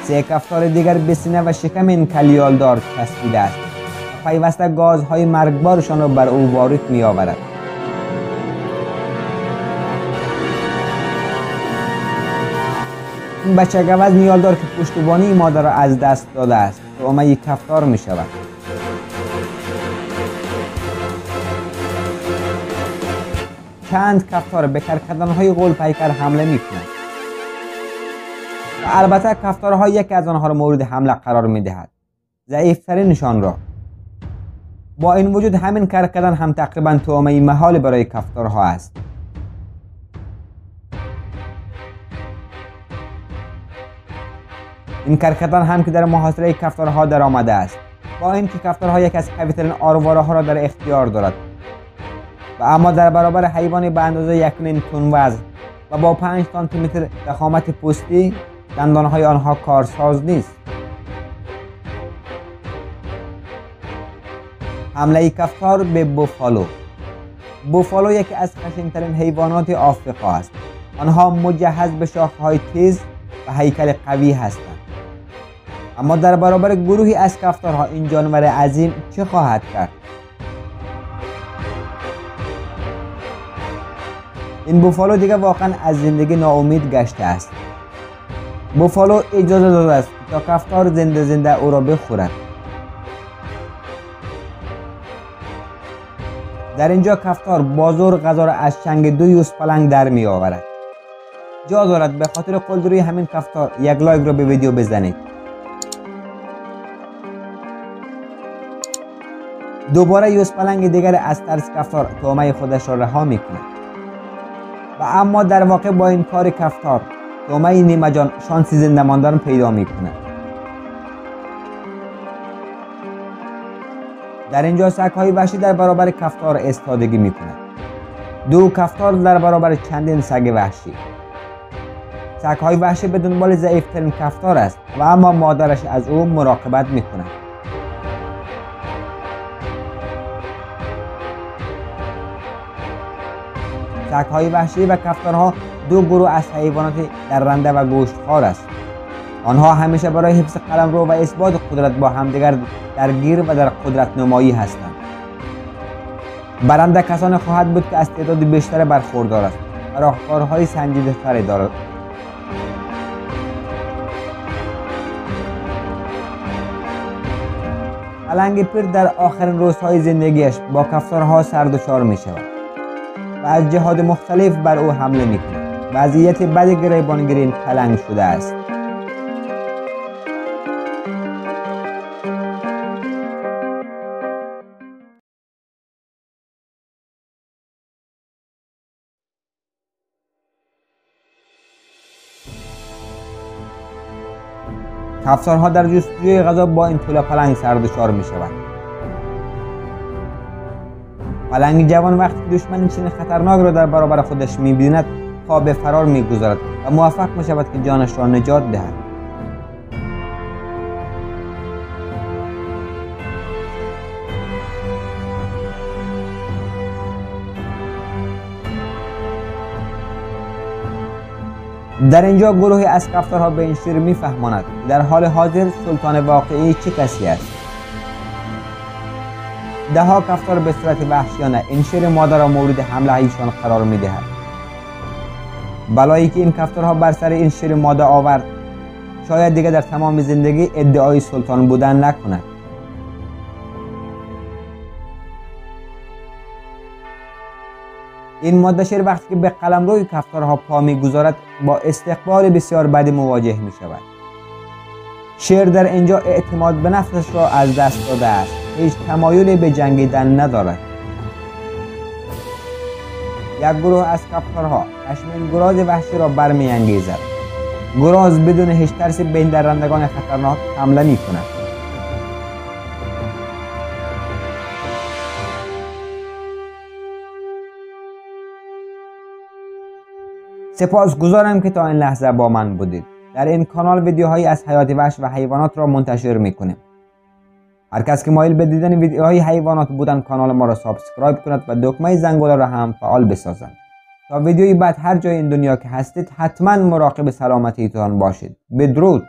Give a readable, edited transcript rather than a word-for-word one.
3 کفتار دیگر به سینه و شکم این کلیالدار چسبیده است و پیوسته گازهای مرگبارشان را بر او وارد می آورد. این بچه گوز نیالدار که پشتوانه مادر را از دست داده است طعمه کفتار می شود. چند کفتار به کرکدن‌های غول پیکر حمله می کنند و البته کفتارها یکی از آنها را مورد حمله قرار می دهد، ضعیفترینشان را. با این وجود همین کرکدن هم تقریبا طعمه محال برای کفتارها است. این کرکدن هم که در محاصره کفتارها در آمده است، با اینکه کفتارها یک از قوی‌ترین آرواره ها را در اختیار دارد و اما در برابر حیوانی به اندازه 1 تن وزن و با 5 سانتیمتر ضخامت پوستی دندانهای آنها کارساز نیست. حمله کفتار به بوفالو. بوفالو یکی از خشن‌ترین حیوانات آفریقا است. آنها مجهز به شاخه‌های تیز و هیکل قوی هستند. اما در برابر گروهی از کفتارها این جانور عظیم چه خواهد کرد؟ این بوفالو دیگر واقعا از زندگی ناامید گشته است. بوفالو اجازه داده است تا کفتار زنده او را بخورد. در اینجا کفتار بازور غذا را از چنگ 2 یوزپلنگ در می آورد. جا دارد به خاطر قلدروی همین کفتار یک لایک را به ویدیو بزنید. دوباره یوزپلنگ دیگر از ترس کفتار طعمه خودش را رها می کند. و اما در واقع با این کار کفتار طعمه نیمه جان شانسی زنده ماندن پیدا می کند. در اینجا سگ‌های وحشی در برابر کفتار ایستادگی می کند. 2 کفتار در برابر چندین سگ وحشی. سگ‌های وحشی به دنبال ضعیف‌ترین کفتار است و اما مادرش از او مراقبت می کند. سگ‌های وحشی و کفتارها 2 گروه از حیوانات درنده و گوشتخوار است. آنها همیشه برای حفظ قلمرو و اثبات قدرت با همدیگر درگیر و در قدرت نمایی هستند. برنده کسانی خواهد بود که از تعداد بیشتر برخوردار است و راهکارهای سنجیده تری دارد. پلنگ پیر در آخرین روزهای زندگیش با کفتارها سردوچار می شود و از جهات مختلف بر او حمله می کند. وضعیت بد گریبانگیری این پلنگ شده است. کفتارها در جستجوی غذا با این طول پلنگ سردوچار می شود. پلنگ جوان وقتی دشمن چنین خطرناک را در برابر خودش می بیند پا به فرار می گذارد و موفق می شود که جانش را نجات دهد. در اینجا گروهی از کفتارها به این شیر میفهماند در حال حاضر سلطان واقعی چه کسی است. 10 کفتار به صورت وحشیانه این شیر مادر را مورد حمله ایشان قرار می دهد. بلایی که این کفتارها بر سر این شیر ماده آورد شاید دیگر در تمام زندگی ادعای سلطان بودن نکند. این ماده شیر وقتی که به قلمروی کفتارها پا میگذارد با استقبال بسیار بدی مواجه می شود. شیر در اینجا اعتماد به نفسش را از دست داده است. هیچ تمایلی به جنگیدن ندارد. یک گروه از کفتارها خشمگین گراز وحشی را برمی‌انگیزد. گراز بدون هیچ ترسی به این درندگان خطرناک حمله می کند. سپاسگزارم که تا این لحظه با من بودید. در این کانال ویدیوهایی از حیات وحش و حیوانات را منتشر میکنیم. هر کس که مایل به دیدن ویدیوهای حیوانات بودن کانال ما را سابسکرایب کند و دکمه زنگوله را هم فعال بسازند تا ویدیوی بعد هر جای این دنیا که هستید حتما مراقب سلامتیتان باشید. بدرود.